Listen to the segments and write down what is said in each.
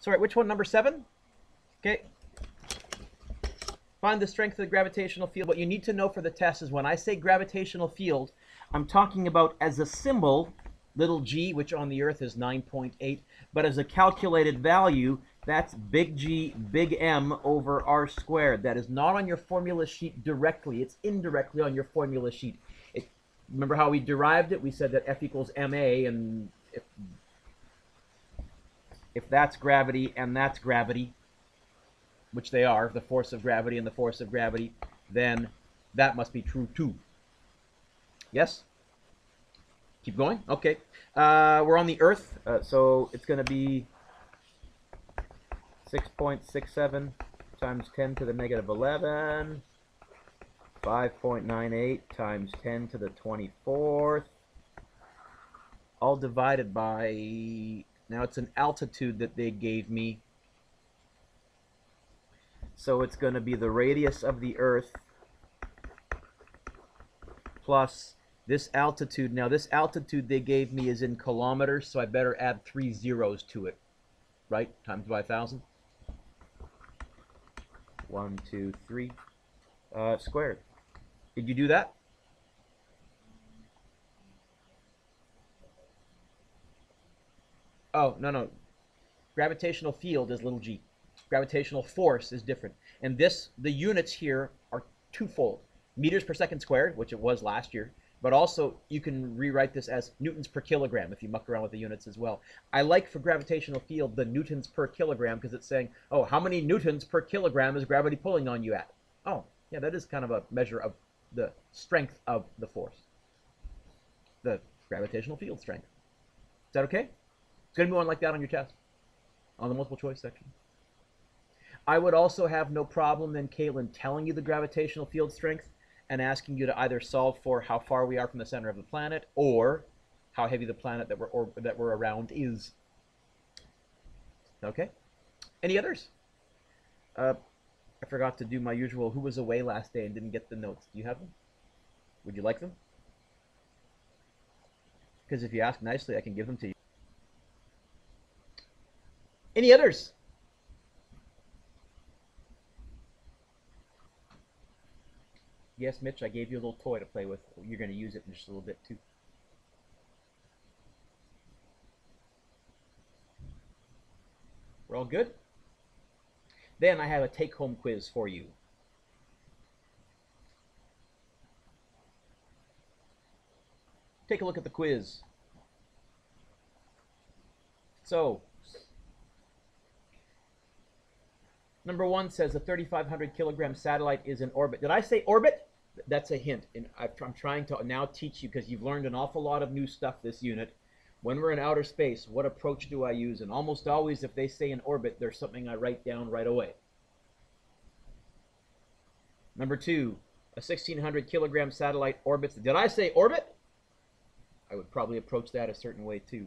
Sorry, which one? Number 7? Okay. Find the strength of the gravitational field. What you need to know for the test is when I say gravitational field, I'm talking about as a symbol, little g, which on the Earth is 9.8, but as a calculated value, that's big G, big M over R squared. That is not on your formula sheet directly. It's indirectly on your formula sheet. Remember how we derived it? We said that F equals ma, and if that's gravity and that's gravity, which they are, the force of gravity and the force of gravity, then that must be true too. Yes? Keep going? Okay. We're on the Earth, so it's going to be 6.67 times 10 to the negative 11, 5.98 times 10 to the 24th, all divided by, now it's an altitude that they gave me, so it's going to be the radius of the Earth plus this altitude. Now this altitude they gave me is in kilometers, so I better add 3 zeros to it, right? Times by 1,000. 1, 2, 3 squared. Did you do that? Oh, no. Gravitational field is little g. Gravitational force is different. And this, the units here are twofold. Meters per second squared, which it was last year, but also you can rewrite this as newtons per kilogram if you muck around with the units as well. I like for gravitational field the newtons per kilogram because it's saying, oh, how many newtons per kilogram is gravity pulling on you at? Oh, yeah, that is kind of a measure of the strength of the force. The gravitational field strength. Is that okay? It's going to be one like that on your test, on the multiple choice section. I would also have no problem then, Caitlin, telling you the gravitational field strength and asking you to either solve for how far we are from the center of the planet or how heavy the planet that we're around is. Okay? Any others? I forgot to do my usual who was away last day and didn't get the notes. Do you have them? Would you like them? Because if you ask nicely, I can give them to you. Any others? Yes, Mitch, I gave you a little toy to play with. You're going to use it in just a little bit, too. We're all good? Then I have a take-home quiz for you. Take a look at the quiz. So, number 1 says a 3,500 kilogram satellite is in orbit. Did I say orbit? That's a hint. And I'm trying to now teach you, because you've learned an awful lot of new stuff this unit. When we're in outer space, what approach do I use? And almost always, if they say in orbit, there's something I write down right away. Number 2, a 1,600 kilogram satellite orbits. Did I say orbit? I would probably approach that a certain way too.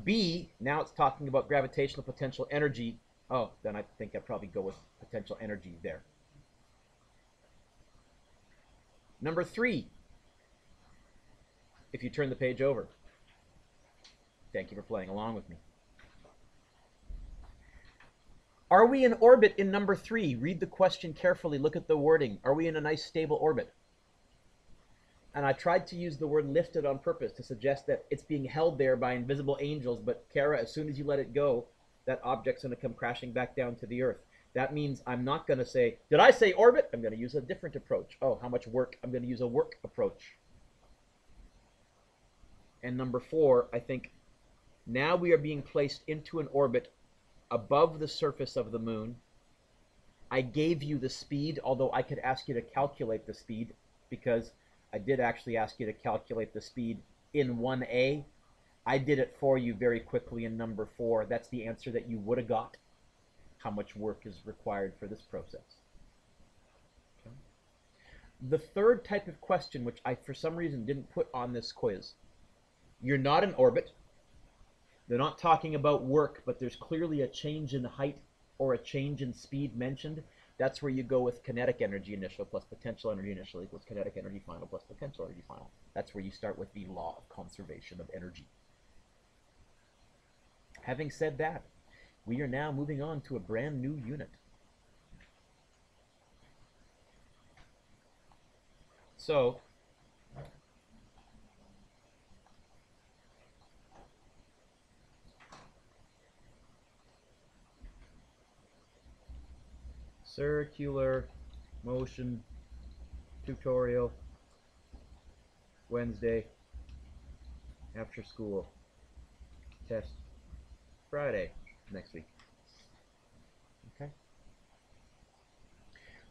B, now it's talking about gravitational potential energy. Oh, then I think I'd probably go with potential energy there. Number 3, if you turn the page over. Thank you for playing along with me. Are we in orbit in number 3? Read the question carefully. Look at the wording. Are we in a nice stable orbit? And I tried to use the word lifted on purpose to suggest that it's being held there by invisible angels, but Kara, as soon as you let it go, that object's going to come crashing back down to the Earth. That means I'm not going to say, did I say orbit? I'm going to use a different approach. Oh, how much work? I'm going to use a work approach. And number 4, I think now we are being placed into an orbit above the surface of the moon. I gave you the speed, although I could ask you to calculate the speed, because I did actually ask you to calculate the speed in 1A. I did it for you very quickly in number 4. That's the answer that you would have got. How much work is required for this process? Okay. The third type of question, which I for some reason didn't put on this quiz, you're not in orbit. They're not talking about work, but there's clearly a change in height or a change in speed mentioned. That's where you go with kinetic energy initial plus potential energy initial equals kinetic energy final plus potential energy final. That's where you start with the law of conservation of energy. Having said that, we are now moving on to a brand new unit. So, circular motion tutorial, Wednesday, after school, test Friday next week. Okay.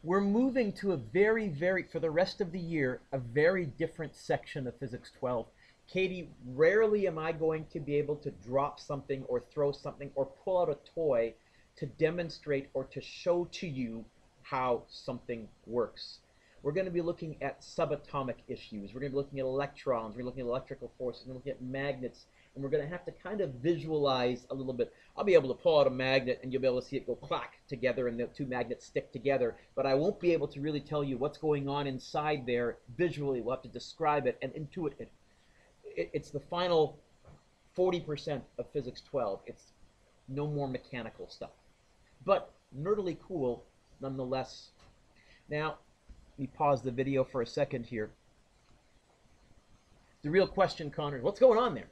We're moving to a very, for the rest of the year, a very different section of Physics 12. Katie, rarely am I going to be able to drop something or throw something or pull out a toy to demonstrate or to show to you how something works. We're going to be looking at subatomic issues. We're going to be looking at electrons. We're looking at electrical forces. We're looking at magnets. And we're going to have to kind of visualize a little bit. I'll be able to pull out a magnet and you'll be able to see it go clack together and the two magnets stick together. But I won't be able to really tell you what's going on inside there visually. We'll have to describe it and intuit it. It's the final 40% of Physics 12. It's no more mechanical stuff. But nerdily cool nonetheless. Now, let me pause the video for a second here. The real question, Connor, is what's going on there?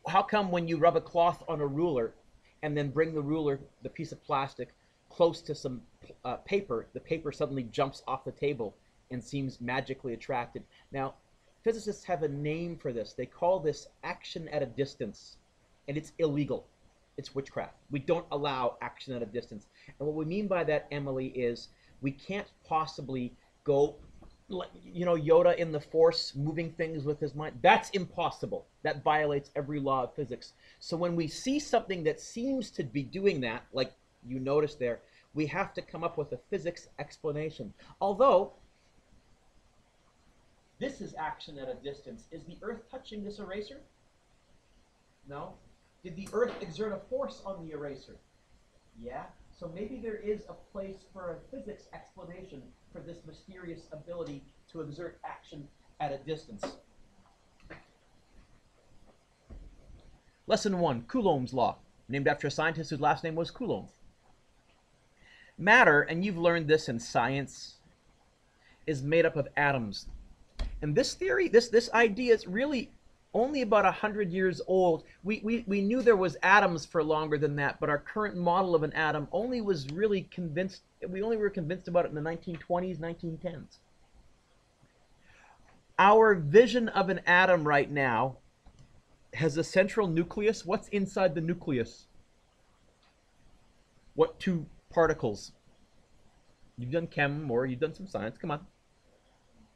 How come when you rub a cloth on a ruler and then bring the ruler, the piece of plastic, close to some paper, the paper suddenly jumps off the table and seems magically attracted? Now, physicists have a name for this. They call this action at a distance, and it's illegal. It's witchcraft. We don't allow action at a distance. And what we mean by that, Emily, is we can't possibly go, you know, Yoda in the Force moving things with his mind. That's impossible. That violates every law of physics. So when we see something that seems to be doing that, like you noticed there, we have to come up with a physics explanation. Although, this is action at a distance. Is the Earth touching this eraser? No. Did the Earth exert a force on the eraser? Yeah. So maybe there is a place for a physics explanation for this mysterious ability to exert action at a distance. Lesson 1, Coulomb's law, named after a scientist whose last name was Coulomb. Matter, and you've learned this in science, is made up of atoms. And this theory, this idea is really only about 100 years old. We knew there was atoms for longer than that, but our current model of an atom only was really convinced, we only were convinced about it in the 1920s, 1910s. Our vision of an atom right now has a central nucleus. What's inside the nucleus? What two particles? You've done chem or you've done some science, come on.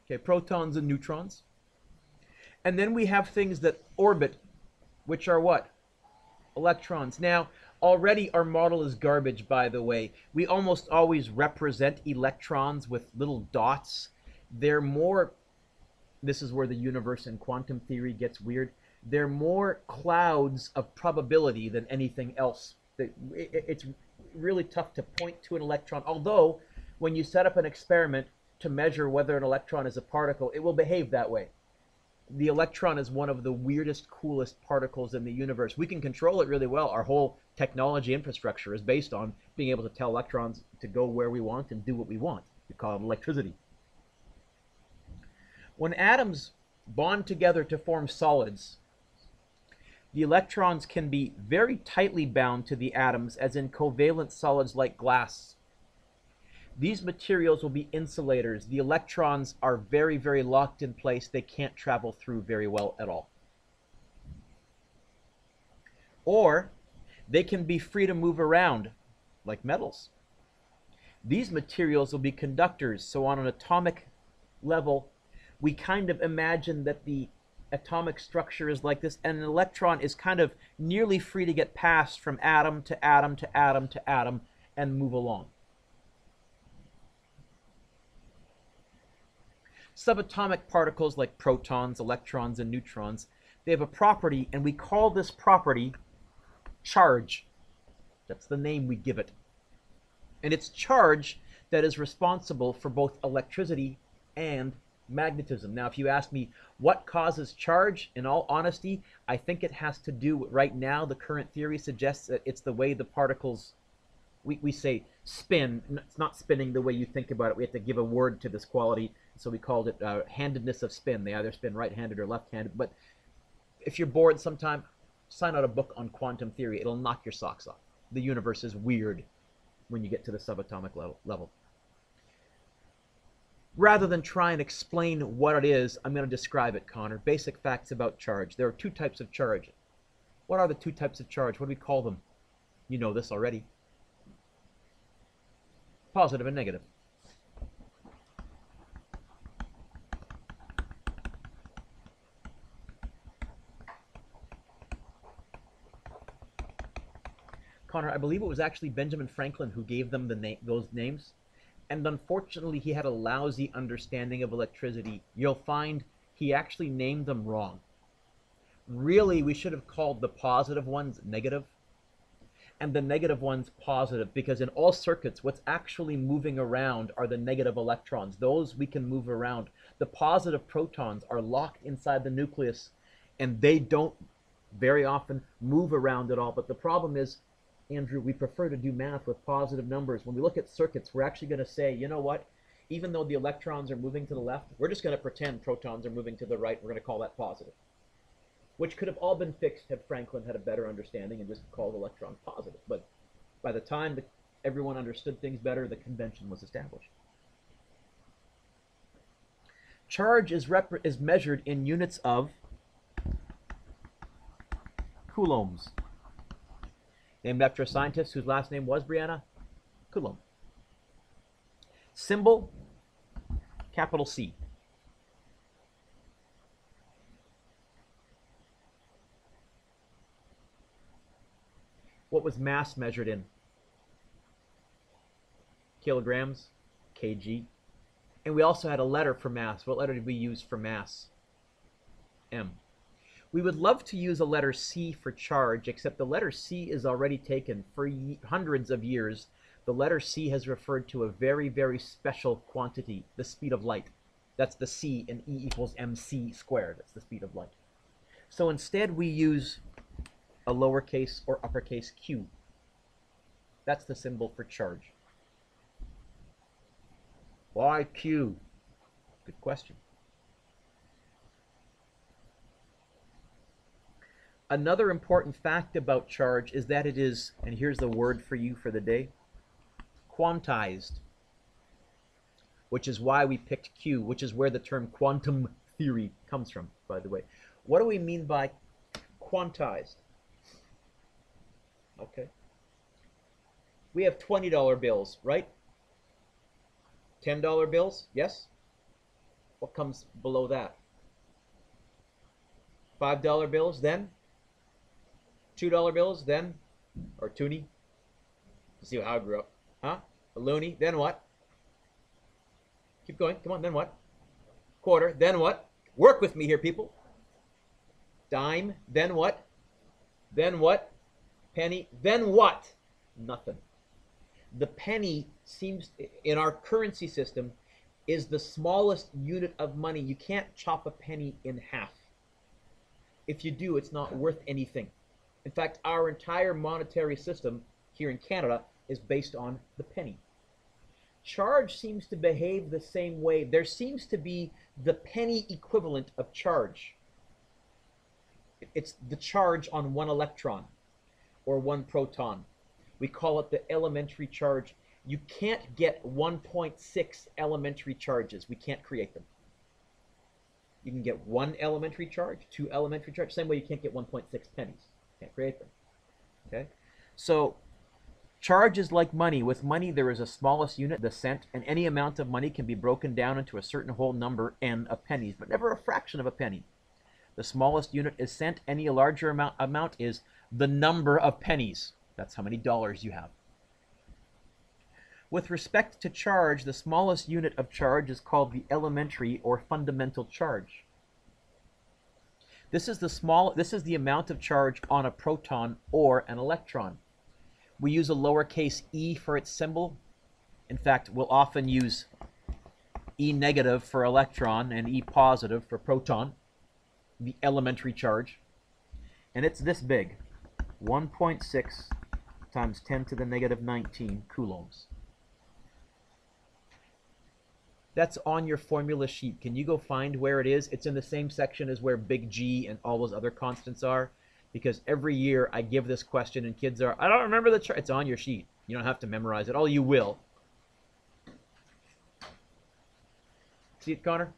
Okay, protons and neutrons. And then we have things that orbit, which are what? Electrons. Now, already our model is garbage, by the way. We almost always represent electrons with little dots. They're more, this is where the universe and quantum theory gets weird. They're more clouds of probability than anything else. It's really tough to point to an electron, although when you set up an experiment to measure whether an electron is a particle, it will behave that way. The electron is one of the weirdest, coolest particles in the universe. We can control it really well. Our whole technology infrastructure is based on being able to tell electrons to go where we want and do what we want. We call it electricity. When atoms bond together to form solids, the electrons can be very tightly bound to the atoms, as in covalent solids like glass. These materials will be insulators. The electrons are very, very locked in place. They can't travel through very well at all. Or they can be free to move around, like metals. These materials will be conductors. So on an atomic level, we kind of imagine that the atomic structure is like this, and an electron is kind of nearly free to get passed from atom to atom to atom to atom and move along. Subatomic particles like protons, electrons, and neutrons, they have a property, and we call this property charge. That's the name we give it. And it's charge that is responsible for both electricity and Magnetism. Now, if you ask me what causes charge, in all honesty, I think it has to do with, right now, the current theory suggests that it's the way the particles, we say spin. It's not spinning the way you think about it. We have to give a word to this quality, so we called it handedness of spin. They either spin right-handed or left-handed. But if you're bored sometime, sign out a book on quantum theory. It'll knock your socks off. The universe is weird when you get to the subatomic level. Rather than try and explain what it is, I'm going to describe it, Connor. Basic facts about charge. There are two types of charge. What are the two types of charge? What do we call them? You know this already. Positive and negative. Connor, I believe it was actually Benjamin Franklin who gave them those names. And unfortunately, he had a lousy understanding of electricity. You'll find he actually named them wrong. Really, we should have called the positive ones negative and the negative ones positive, because in all circuits, what's actually moving around are the negative electrons. Those we can move around. The positive protons are locked inside the nucleus, and they don't very often move around at all. But the problem is, Andrew, we prefer to do math with positive numbers. When we look at circuits, we're actually going to say, you know what? Even though the electrons are moving to the left, we're just going to pretend protons are moving to the right. We're going to call that positive, which could have all been fixed had Franklin had a better understanding and just called electrons positive. But by the time everyone understood things better, the convention was established. Charge is measured in units of coulombs. Named after a scientist whose last name was, Brianna? Coulomb. Symbol, capital C. What was mass measured in? Kilograms, kg. And we also had a letter for mass. What letter did we use for mass? M. We would love to use a letter C for charge, except the letter C is already taken. For hundreds of years, the letter C has referred to a very, very special quantity, the speed of light. That's the C in E equals mc squared. That's the speed of light. So instead, we use a lowercase or uppercase q. That's the symbol for charge. Why Q? Good question. Another important fact about charge is that it is, and here's the word for you for the day, quantized, which is why we picked Q, which is where the term quantum theory comes from, by the way. What do we mean by quantized? Okay. We have $20 bills, right? $10 bills, yes? What comes below that? $5 bills, then? $2 bills, then? Or toonie? See how I grew up. Huh? A loony, then what? Keep going, come on, then what? Quarter, then what? Work with me here, people. Dime, then what? Then what? Penny, then what? Nothing. The penny seems, in our currency system, is the smallest unit of money. You can't chop a penny in half. If you do, it's not worth anything. In fact, our entire monetary system here in Canada is based on the penny. Charge seems to behave the same way. There seems to be the penny equivalent of charge. It's the charge on one electron or one proton. We call it the elementary charge. You can't get 1.6 elementary charges. We can't create them. You can get one elementary charge, two elementary charge. Same way you can't get 1.6 pennies. Can't create them. Okay? So charge is like money. With money, there is a smallest unit, the cent, and any amount of money can be broken down into a certain whole number, n, of pennies, but never a fraction of a penny. The smallest unit is cent. Any larger amount is the number of pennies. That's how many dollars you have. With respect to charge, the smallest unit of charge is called the elementary or fundamental charge. This is the amount of charge on a proton or an electron. We use a lowercase e for its symbol. In fact, we'll often use E negative for electron and E positive for proton, the elementary charge. And it's this big, 1.6 times 10 to the negative 19 coulombs. That's on your formula sheet. Can you go find where it is? It's in the same section as where big G and all those other constants are. Because every year I give this question and kids are, I don't remember the chart. It's on your sheet. You don't have to memorize it. Oh, you will. See it, Connor?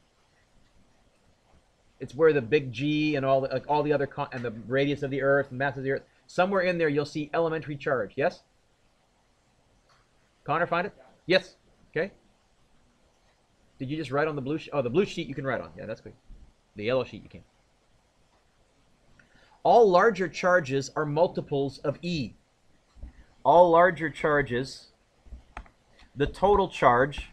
It's where the big G and all the other and the radius of the Earth and mass of the Earth. Somewhere in there you'll see elementary charge. Yes? Connor, find it? Yes. Okay. Did you just write on the blue sheet? Oh, the blue sheet you can write on. Yeah, that's good. The yellow sheet you can't. All larger charges are multiples of E. All larger charges, the total charge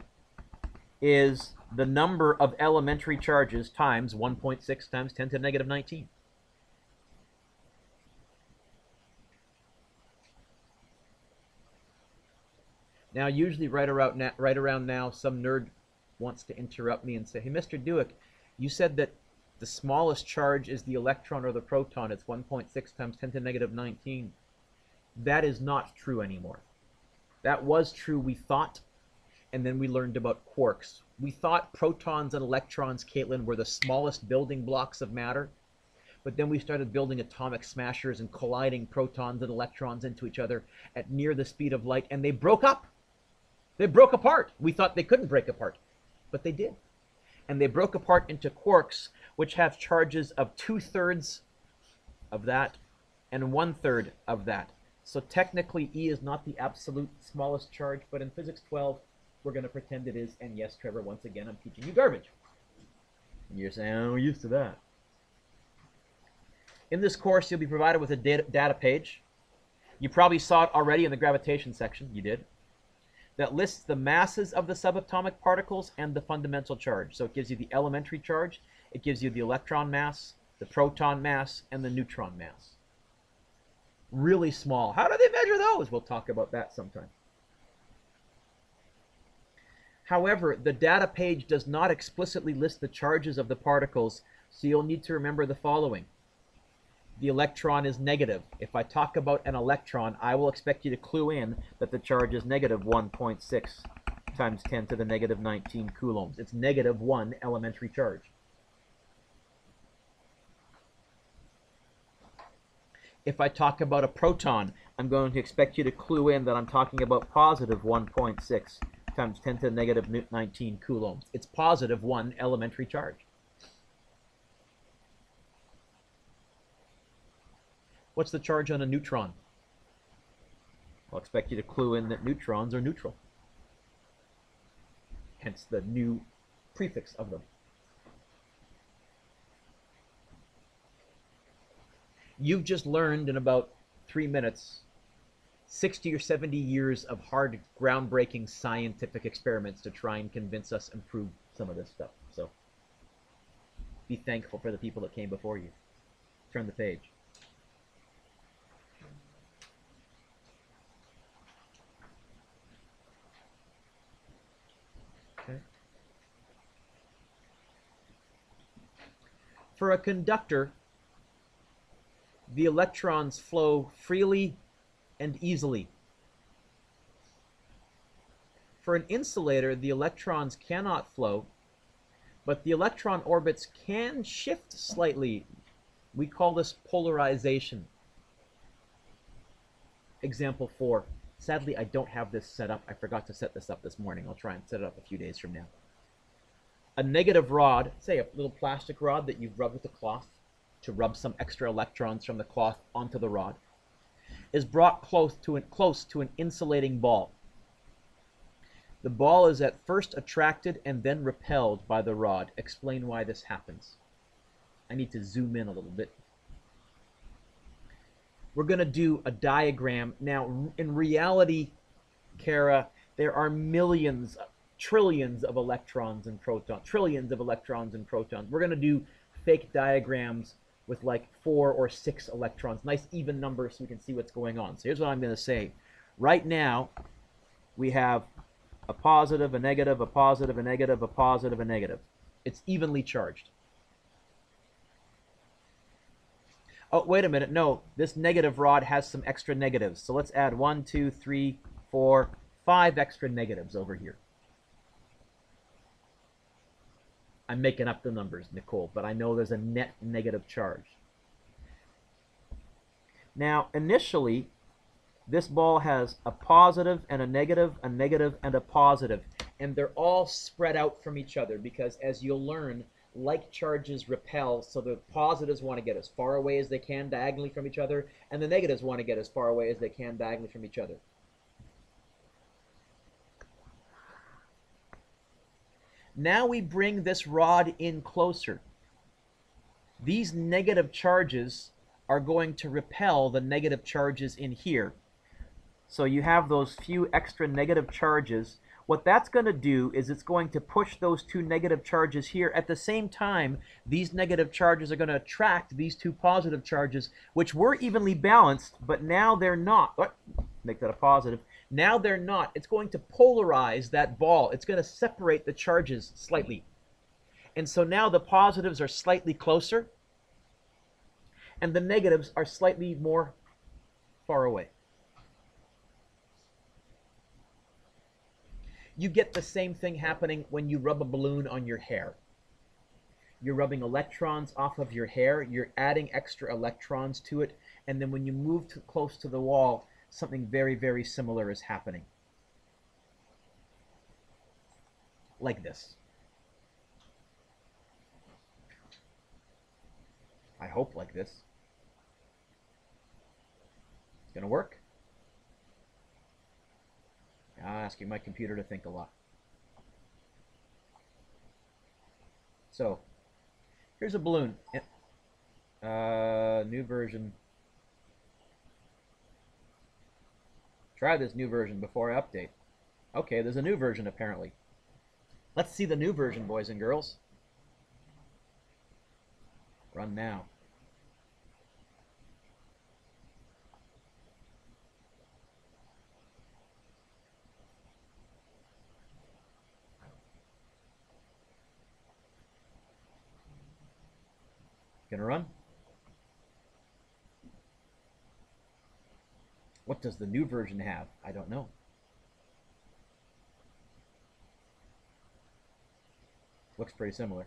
is the number of elementary charges times 1.6 times 10 to the negative 19. Now, usually right around now, some nerd wants to interrupt me and say, hey, Mr. Dueck, you said that the smallest charge is the electron or the proton. It's 1.6 times 10 to the negative 19. That is not true anymore. That was true, we thought, and then we learned about quarks. We thought protons and electrons, Caitlin, were the smallest building blocks of matter, but then we started building atomic smashers and colliding protons and electrons into each other at near the speed of light, and they broke up. They broke apart. We thought they couldn't break apart, but they did. And they broke apart into quarks, which have charges of 2/3 of that and 1/3 of that. So technically, E is not the absolute smallest charge, but in Physics 12, we're going to pretend it is. And yes, Trevor, once again, I'm teaching you garbage. And you're saying, oh, we're used to that. In this course, you'll be provided with a data page. You probably saw it already in the gravitation section. You did. That lists the masses of the subatomic particles and the fundamental charge. So it gives you the elementary charge, it gives you the electron mass, the proton mass, and the neutron mass. Really small. How do they measure those? We'll talk about that sometime. However, the data page does not explicitly list the charges of the particles, so you'll need to remember the following. The electron is negative. If I talk about an electron, I will expect you to clue in that the charge is negative 1.6 times 10 to the negative 19 coulombs. It's negative 1 elementary charge. If I talk about a proton, I'm going to expect you to clue in that I'm talking about positive 1.6 times 10 to the negative 19 coulombs. It's positive 1 elementary charge. What's the charge on a neutron? I'll expect you to clue in that neutrons are neutral. Hence the new prefix of them. You've just learned in about 3 minutes 60 or 70 years of hard, groundbreaking scientific experiments to try and convince us and prove some of this stuff. So be thankful for the people that came before you. Turn the page. Okay. For a conductor, the electrons flow freely and easily. For an insulator, the electrons cannot flow, but the electron orbits can shift slightly. We call this polarization. Example 4. Sadly, I don't have this set up. I forgot to set this up this morning. I'll try and set it up a few days from now. A negative rod, say a little plastic rod that you've rubbed with a cloth to rub some extra electrons from the cloth onto the rod, is brought close to an insulating ball. The ball is at first attracted and then repelled by the rod. Explain why this happens. I need to zoom in a little bit. We're going to do a diagram. Now, in reality, Kara, there are millions, trillions of electrons and protons, trillions of electrons and protons. We're going to do fake diagrams with like 4 or 6 electrons, nice even numbers so we can see what's going on. So here's what I'm going to say. Right now, we have a positive, a negative, a positive, a negative, a positive, a negative. It's evenly charged. Oh, wait a minute. No, this negative rod has some extra negatives. So let's add 1, 2, 3, 4, 5 extra negatives over here. I'm making up the numbers, Nicole, but I know there's a net negative charge. Now, initially, this ball has a positive and a negative and a positive, and they're all spread out from each other because, as you'll learn, like charges repel, so the positives want to get as far away as they can diagonally from each other, and the negatives want to get as far away as they can diagonally from each other. Now we bring this rod in closer. These negative charges are going to repel the negative charges in here. So you have those few extra negative charges. What that's going to do is it's going to push those two negative charges here. At the same time, these negative charges are going to attract these two positive charges, which were evenly balanced, but now they're not. Oh, make that a positive. Now they're not. It's going to polarize that ball. It's going to separate the charges slightly. And so now the positives are slightly closer, and the negatives are slightly more far away. You get the same thing happening when you rub a balloon on your hair. You're rubbing electrons off of your hair. You're adding extra electrons to it. And then when you move too close to the wall, something very, very similar is happening. Like this. I hope like this. It's going to work. I'm asking my computer to think a lot. So, here's a balloon. New version. Try this new version before I update. Okay, there's a new version apparently. Let's see the new version, boys and girls. Run now. Gonna run? What does the new version have? I don't know. Looks pretty similar.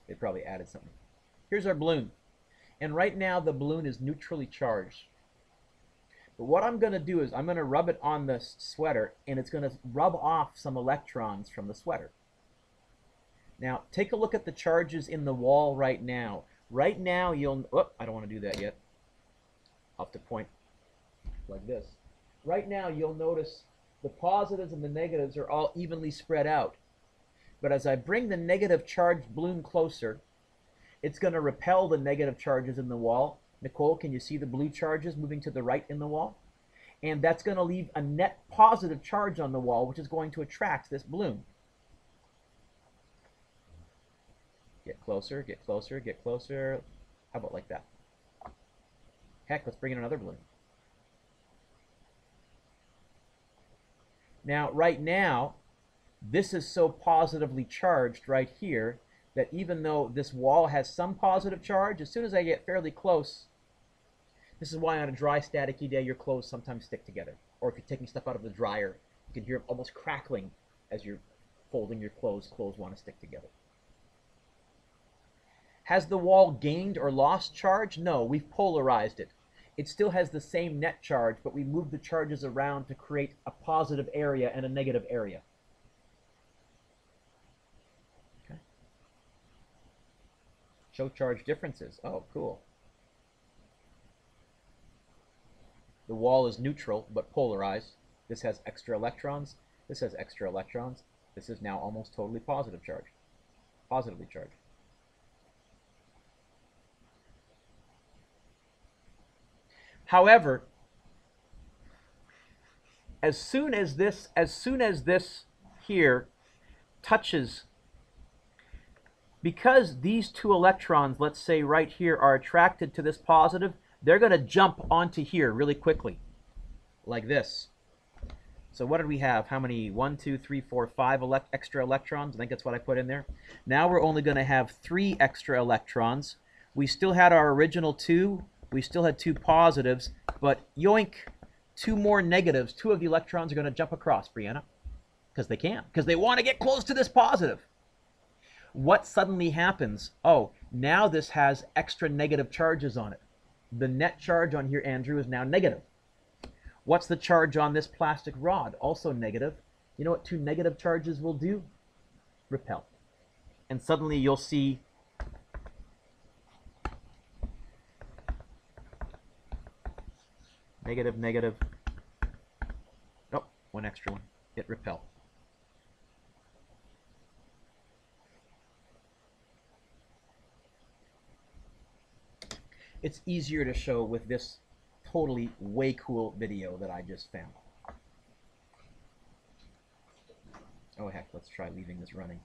They probably added something. Here's our balloon. And right now the balloon is neutrally charged. But what I'm going to do is I'm going to rub it on the sweater, and it's going to rub off some electrons from the sweater. Now, take a look at the charges in the wall right now. Right now, you'll... Oh, I don't want to do that yet. I'll have to point like this. Right now, you'll notice the positives and the negatives are all evenly spread out. But as I bring the negative charged balloon closer, it's going to repel the negative charges in the wall. Nicole, can you see the blue charges moving to the right in the wall? And that's going to leave a net positive charge on the wall, which is going to attract this balloon. Get closer, get closer, get closer. How about like that? Heck, let's bring in another balloon. Now, right now, this is so positively charged right here that even though this wall has some positive charge, as soon as I get fairly close, this is why on a dry, staticky day, your clothes sometimes stick together. Or if you're taking stuff out of the dryer, you can hear them almost crackling as you're folding your clothes. Clothes want to stick together. Has the wall gained or lost charge? No, we've polarized it. It still has the same net charge, but we moved the charges around to create a positive area and a negative area. Okay. Show charge differences. Oh, cool. The wall is neutral but polarized. This has extra electrons. This has extra electrons. This is now almost totally positive charge. Positively charged. However, as soon as this here touches, because these two electrons, let's say right here, are attracted to this positive, they're going to jump onto here really quickly, like this. So what did we have? How many? 1, 2, 3, 4, 5 extra electrons. I think that's what I put in there. Now we're only going to have 3 extra electrons. We still had our original 2. We still had 2 positives, but yoink, 2 more negatives. 2 of the electrons are going to jump across, Brianna, because they can, because they want to get close to this positive. What suddenly happens? Oh, now this has extra negative charges on it. The net charge on here, Andrew, is now negative. What's the charge on this plastic rod? Also negative. You know what 2 negative charges will do? Repel. And suddenly you'll see negative, negative. Oh, 1 extra one. It repel. It's easier to show with this totally way cool video that I just found. Oh heck, let's try leaving this running.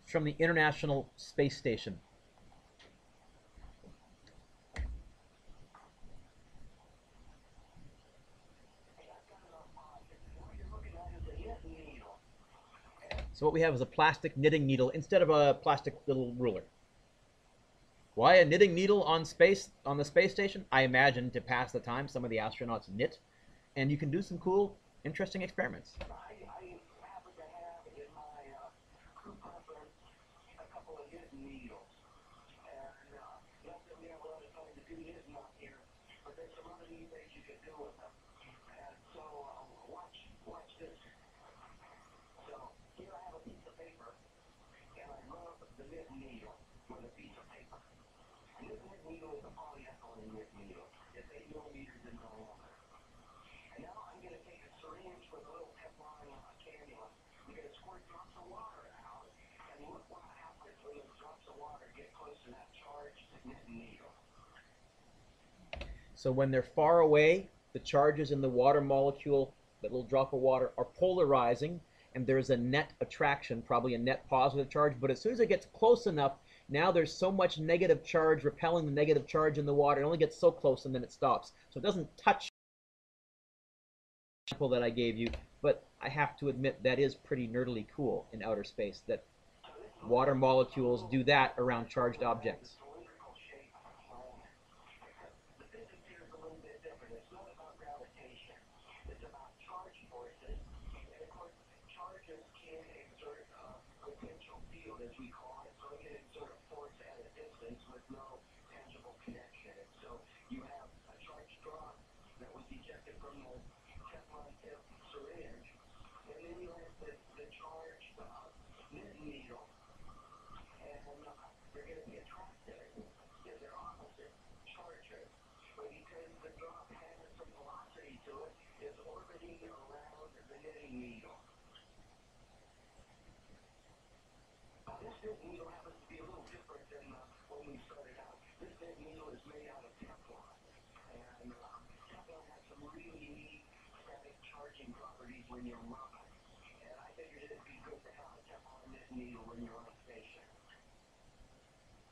It's from the International Space Station. So what we have is a plastic knitting needle instead of a plastic little ruler. Why a knitting needle on the space station? I imagine to pass the time some of the astronauts knit, and you can do some cool, interesting experiments. I happen to have in my crew preference a couple of knitting needles, and not that we have a lot of time to do knitting up here, but there's some other neat things you can do with them. And so watch this. So here I have a piece of paper, and I rub the knitting needle with a piece of paper. This knitting needle is a polyethylene knitting needle. It's 8 millimeters in diameter. And now I'm going to take a syringe with a little Teflon cannula. I'm going to squirt drops of water out, and look what happens when those drops of water get close to that charged knitting needle. So when they're far away, the charges in the water molecule, that little drop of water, are polarizing, and there's a net attraction, probably a net positive charge. But as soon as it gets close enough, now there's so much negative charge repelling the negative charge in the water. It only gets so close, and then it stops. So it doesn't touch the example that I gave you, but I have to admit that is pretty nerdily cool in outer space, that water molecules do that around charged objects. The physics here is a little bit different. It's not about gravitation. It's about charge forces. And of course, charges can exert a potential field, as we call it. So it can exert a force at a distance with no tangible connection. And so you have a charged drop that was ejected from the Teflon tip syringe, and then you have the charged knitting needle, and they're going to be attracted in their opposite charges. But because the drop has some velocity to it, it's orbiting around the knitting needle. Now this knitting needle happens to be a little different than when we started out. This knitting needle is made out of Teflon, and Teflon has some really neat static charging properties when you rub it. And I figured it'd be good to have a Teflon knitting needle when you're on a station.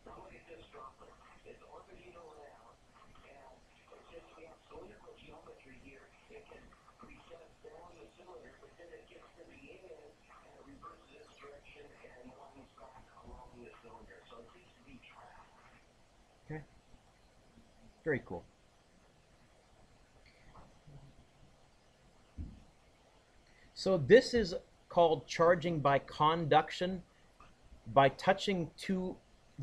Now look at this droplet. It's orbiting around, and since we have cylindrical geometry here, it can recess down the cylinder, but then it gets to the end, and it reverses its direction and winds back along the cylinder. So it seems to be trapped. Okay. Very cool. So this is called charging by conduction. By touching 2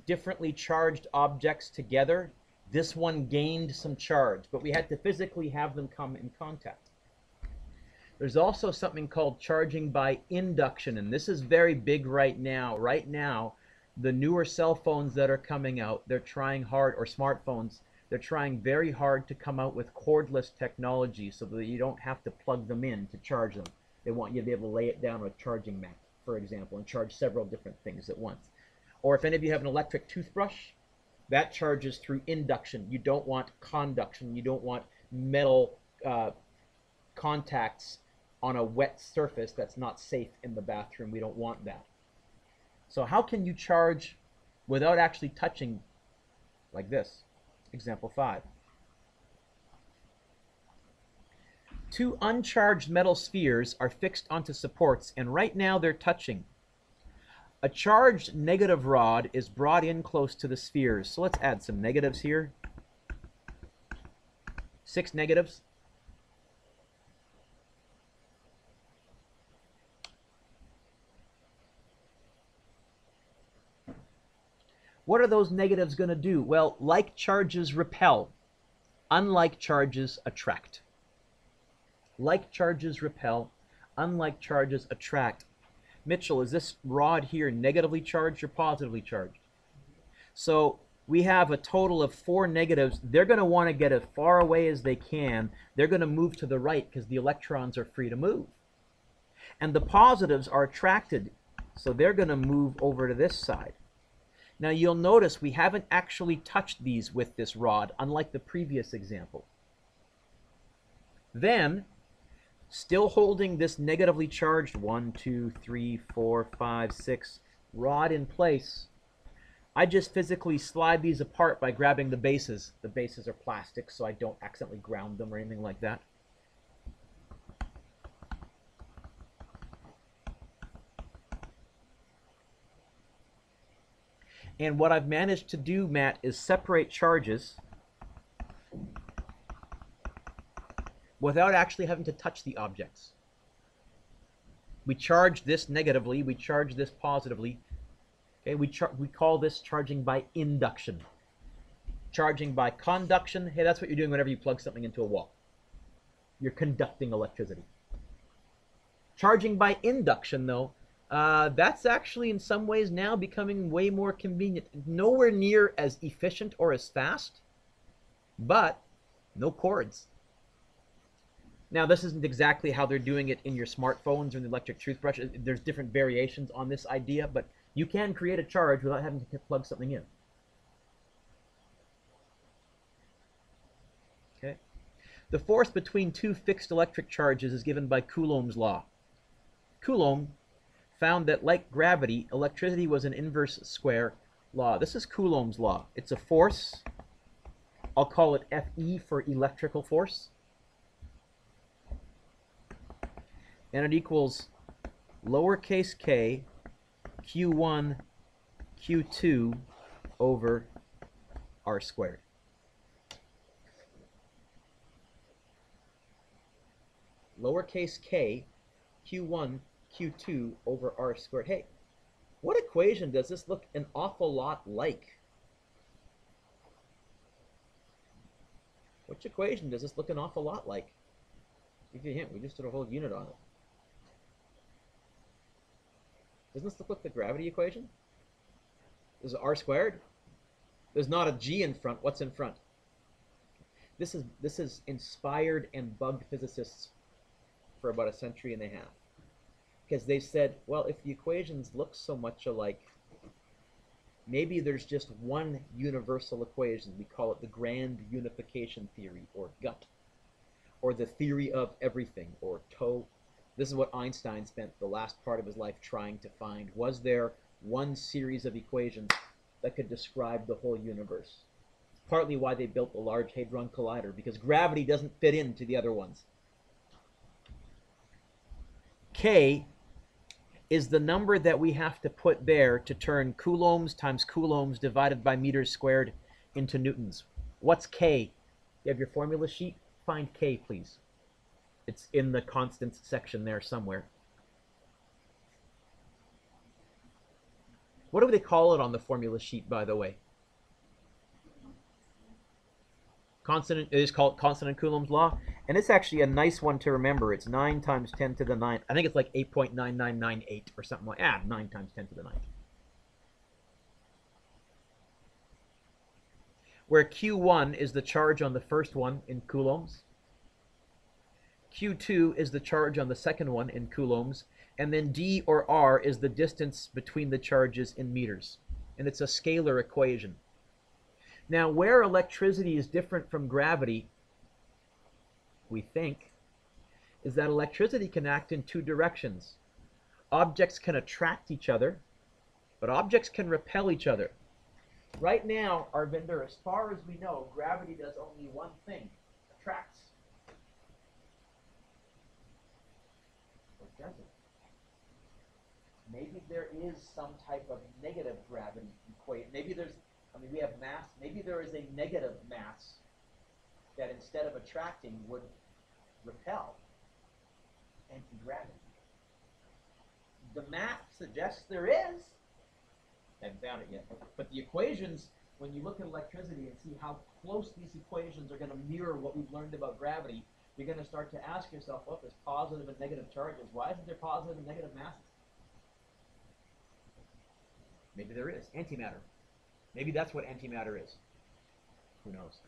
differently charged objects together, this one gained some charge, but we had to physically have them come in contact. There's also something called charging by induction, and this is very big right now. Right now, the newer cell phones that are coming out, they're trying hard, or smartphones, they're trying very hard to come out with cordless technology so that you don't have to plug them in to charge them. They want you to be able to lay it down on a charging mat, for example, and charge several different things at once. Or if any of you have an electric toothbrush, that charges through induction. You don't want conduction. You don't want metal contacts on a wet surface that's not safe in the bathroom. We don't want that. So how can you charge without actually touching like this? Example 5. Two uncharged metal spheres are fixed onto supports, and right now they're touching. A charged negative rod is brought in close to the spheres. So let's add some negatives here. 6 negatives. What are those negatives going to do? Well, like charges repel, unlike charges attract. Like charges repel, unlike charges attract. Mitchell, is this rod here negatively charged or positively charged? So we have a total of 4 negatives. They're going to want to get as far away as they can. They're going to move to the right because the electrons are free to move. And the positives are attracted, so they're going to move over to this side. Now you'll notice we haven't actually touched these with this rod, unlike the previous example. Then, still holding this negatively charged 1, 2, 3, 4, 5, 6 rod in place, I just physically slide these apart by grabbing the bases. The bases are plastic, so I don't accidentally ground them or anything like that. And what I've managed to do, Matt, is separate charges without actually having to touch the objects. We charge this negatively, we charge this positively. Okay, we call this charging by induction. Charging by conduction, hey, that's what you're doing whenever you plug something into a wall. You're conducting electricity. Charging by induction, though, that's actually in some ways now becoming way more convenient. Nowhere near as efficient or as fast, but no cords. Now, this isn't exactly how they're doing it in your smartphones or in the electric toothbrush. There's different variations on this idea, but you can create a charge without having to plug something in. Okay. The force between two fixed electric charges is given by Coulomb's law. Coulomb found that, like gravity, electricity was an inverse square law. This is Coulomb's law. It's a force. I'll call it Fe for electrical force. And it equals lowercase k Q1 Q2 over R squared. Lowercase k Q1 Q2 over R squared. Hey, what equation does this look an awful lot like? Which equation does this look an awful lot like? Give you a hint, we just did a whole unit on it. Doesn't this look like the gravity equation? This is R squared. There's not a G in front. What's in front? This is inspired and bugged physicists for about a century and a half. Because they said, well, if the equations look so much alike, maybe there's just one universal equation. We call it the grand unification theory, or GUT, or the theory of everything, or TOE. This is what Einstein spent the last part of his life trying to find. Was there one series of equations that could describe the whole universe? It's partly why they built the Large Hadron Collider, because gravity doesn't fit into the other ones. K is the number that we have to put there to turn coulombs times coulombs divided by meters squared into newtons. What's K? You have your formula sheet? Find K, please. It's in the constants section there somewhere. What do they call it on the formula sheet, by the way? Constant, it is called constant in Coulomb's law, and it's actually a nice one to remember. It's 9 times 10 to the 9. I think it's like 8.9998 or something like that. 9 times 10 to the 9. Where Q1 is the charge on the first one in coulombs, Q2 is the charge on the second one in coulombs, and then D or R is the distance between the charges in meters. And it's a scalar equation. Now, where electricity is different from gravity, we think, is that electricity can act in two directions. Objects can attract each other, but objects can repel each other. Right now, Arvinder, as far as we know, gravity does only one thing, attracts. doesn't. Maybe there is some type of negative gravity equation. Maybe there's, I mean, we have mass. Maybe there is a negative mass that instead of attracting would repel anti-gravity. The math suggests there is. Haven't found it yet. But the equations, when you look at electricity and see how close these equations are going to mirror what we've learned about gravity, you're going to start to ask yourself, well, there's positive and negative charges. Why isn't there positive and negative masses? Maybe there is. Antimatter. Maybe that's what antimatter is. Who knows?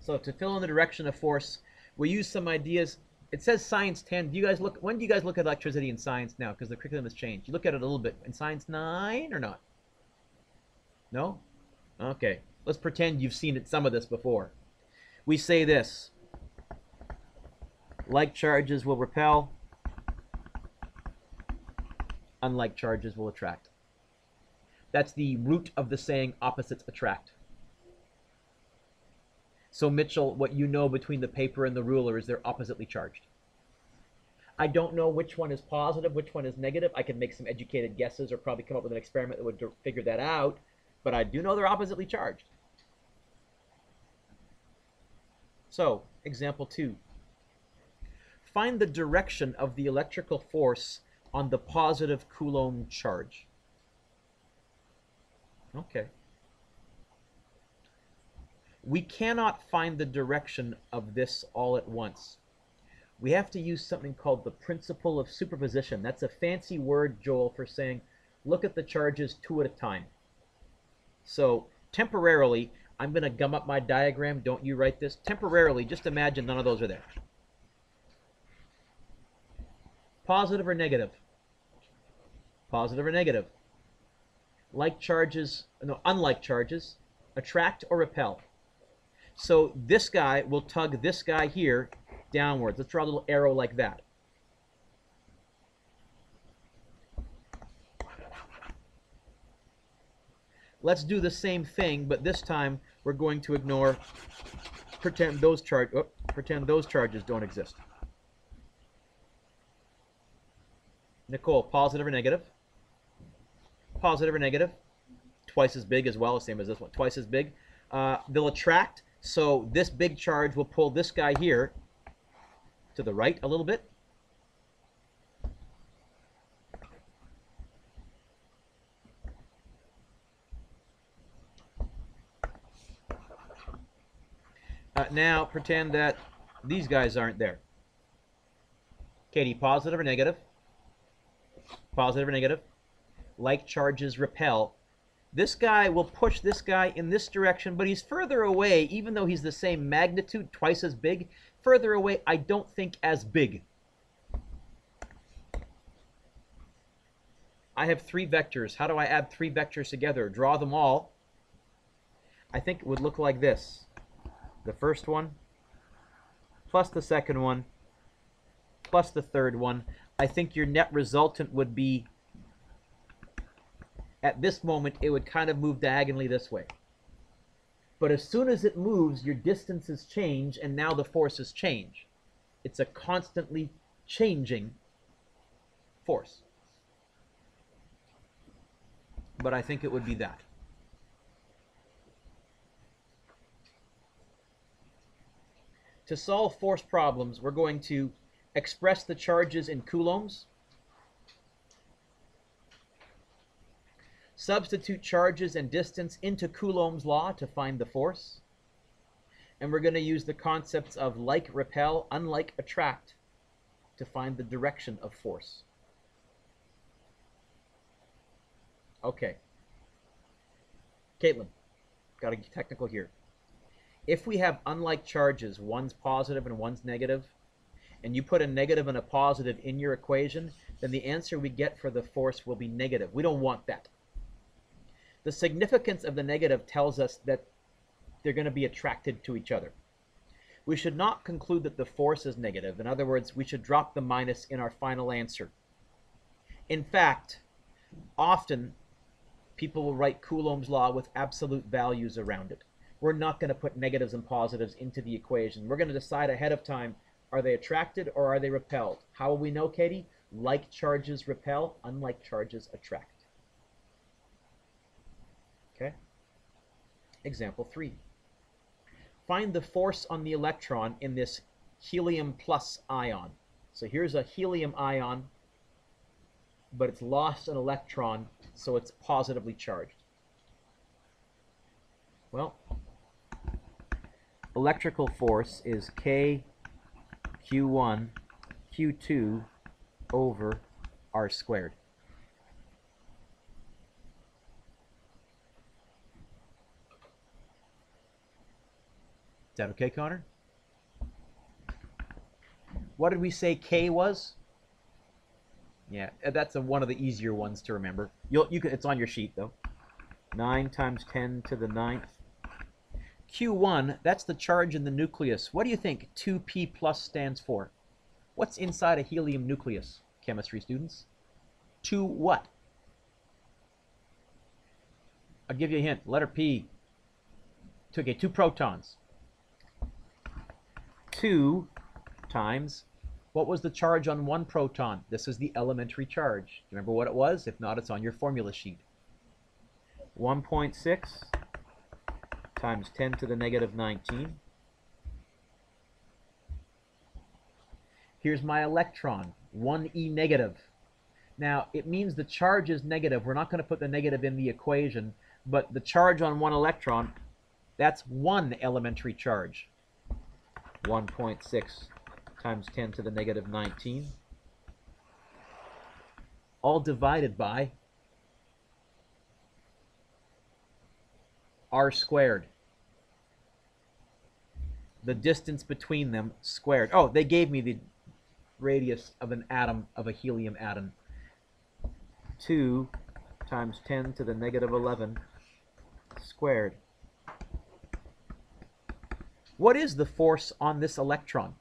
So to fill in the direction of force, we use some ideas. It says Science 10. Do you guys look? When do you guys look at electricity in science now? Because the curriculum has changed. You look at it a little bit in Science 9 or not? No? Okay. Let's pretend you've seen some of this before. We say this. Like charges will repel. Unlike charges will attract. That's the root of the saying opposites attract. So Mitchell, what you know between the paper and the ruler is they're oppositely charged. I don't know which one is positive, which one is negative. I can make some educated guesses or probably come up with an experiment that would figure that out, but I do know they're oppositely charged. So, example 2. Find the direction of the electrical force on the positive Coulomb charge. Okay. We cannot find the direction of this all at once. We have to use something called the Principle of Superposition. That's a fancy word, Joel, for saying, look at the charges 2 at a time. So, temporarily, I'm going to gum up my diagram. Don't you write this. Temporarily, just imagine none of those are there. Positive or negative? Positive or negative? Like charges, no, unlike charges, attract or repel? So this guy will tug this guy here downwards. Let's draw a little arrow like that. Let's do the same thing, but this time we're going to ignore, pretend those charges don't exist. Nicole, positive or negative? Positive or negative? Twice as big as well, same as this one. Twice as big. They'll attract, so this big charge will pull this guy here to the right a little bit. Now pretend that these guys aren't there. Katie, positive or negative? Positive or negative? Like charges repel. This guy will push this guy in this direction, but he's further away, even though he's the same magnitude, twice as big. Further away, I don't think as big. I have 3 vectors. How do I add 3 vectors together? Draw them all. I think it would look like this. The first one, plus the second one, plus the third one. I think your net resultant would be, at this moment, it would kind of move diagonally this way. But as soon as it moves, your distances change, and now the forces change. It's a constantly changing force. But I think it would be that. To solve force problems, we're going to express the charges in coulombs, substitute charges and distance into Coulomb's law to find the force, and we're going to use the concepts of like repel, unlike attract to find the direction of force. Okay. Caitlin, got to get technical here. If we have unlike charges, one's positive and one's negative, and you put a negative and a positive in your equation, then the answer we get for the force will be negative. We don't want that. The significance of the negative tells us that they're going to be attracted to each other. We should not conclude that the force is negative. In other words, we should drop the minus in our final answer. In fact, often people will write Coulomb's law with absolute values around it. We're not going to put negatives and positives into the equation. We're going to decide ahead of time Are they attracted or are they repelled? How will we know, Katie? Like charges repel, unlike charges attract. Okay? Example 3. Find the force on the electron in this helium plus ion. So here's a helium ion, but it's lost an electron, so it's positively charged. Well, electrical force is K Q1 Q2 over R squared. Is that okay, Connor? What did we say K was? Yeah, that's one of the easier ones to remember. It's on your sheet, though. 9 times 10 to the 9th. Q1, that's the charge in the nucleus. What do you think 2p plus stands for? What's inside a helium nucleus, chemistry students? 2 what? I'll give you a hint. Letter P. Okay, 2 protons. 2 times, what was the charge on 1 proton? This is the elementary charge. Do you remember what it was? If not, it's on your formula sheet. 1.6 times 10 to the negative 19. Here's my electron, 1e negative. Now, it means the charge is negative. We're not going to put the negative in the equation, but the charge on 1 electron, that's 1 elementary charge. 1.6 times 10 to the negative 19. All divided by R squared. The distance between them squared. Oh, they gave me the radius of an atom, of a helium atom. 2 times 10 to the negative 11 squared. What is the force on this electron?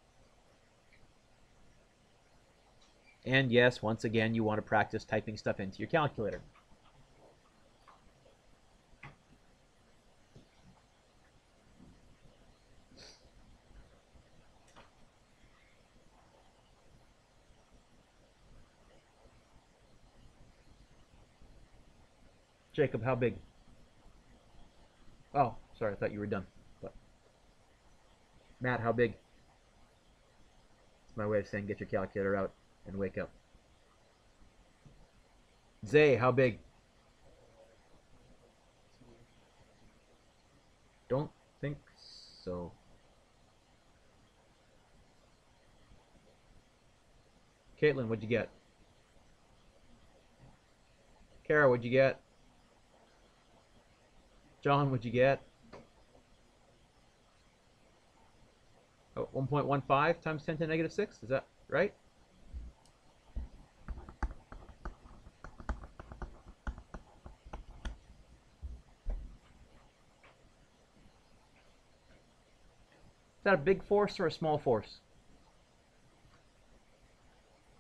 And yes, once again, you want to practice typing stuff into your calculator. Jacob, how big? Oh, sorry, I thought you were done. But Matt, how big? It's my way of saying get your calculator out and wake up. Zay, how big? Don't think so. Caitlin, what'd you get? Kara, what'd you get? John, what'd you get? Oh, 1.15 times 10 to the negative 6? Is that right? Is that a big force or a small force?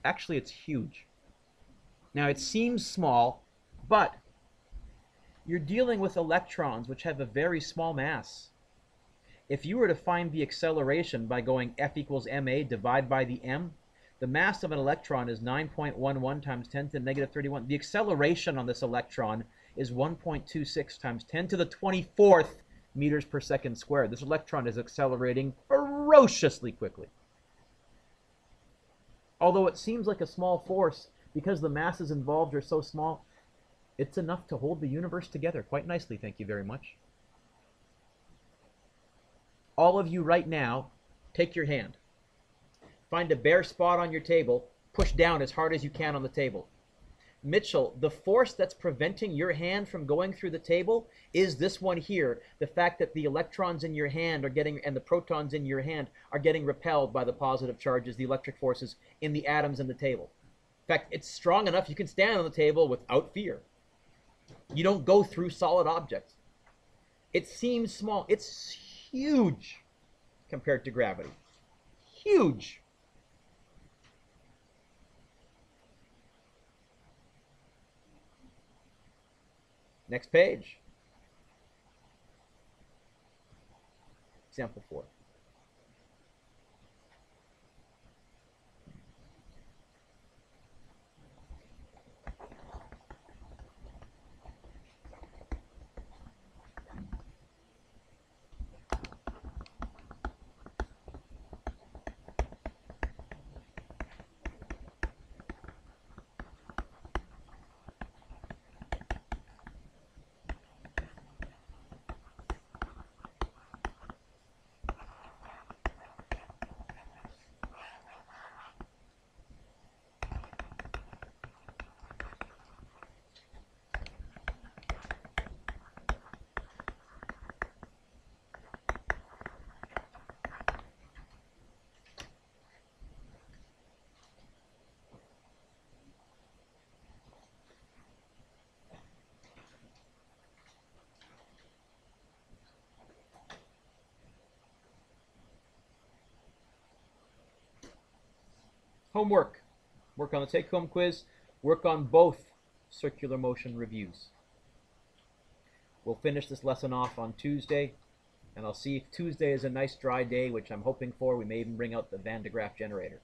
Actually, it's huge. Now, it seems small, but you're dealing with electrons, which have a very small mass. If you were to find the acceleration by going F equals ma, divide by the m, the mass of an electron is 9.11 times 10 to the negative 31. The acceleration on this electron is 1.26 times 10 to the 24th meters per second squared. This electron is accelerating ferociously quickly. Although it seems like a small force, because the masses involved are so small, it's enough to hold the universe together quite nicely, thank you very much. All of you right now, take your hand. Find a bare spot on your table, push down as hard as you can on the table. Mitchell, the force that's preventing your hand from going through the table is this one here. The fact that the electrons in your hand are getting, and the protons in your hand are getting repelled by the positive charges, the electric forces in the atoms in the table. In fact, it's strong enough you can stand on the table without fear. You don't go through solid objects. It seems small. It's huge compared to gravity. Huge. Next page. Example 4. Homework. Work on the take-home quiz. Work on both circular motion reviews. We'll finish this lesson off on Tuesday, and I'll see if Tuesday is a nice dry day, which I'm hoping for. We may even bring out the Van de Graaff generator.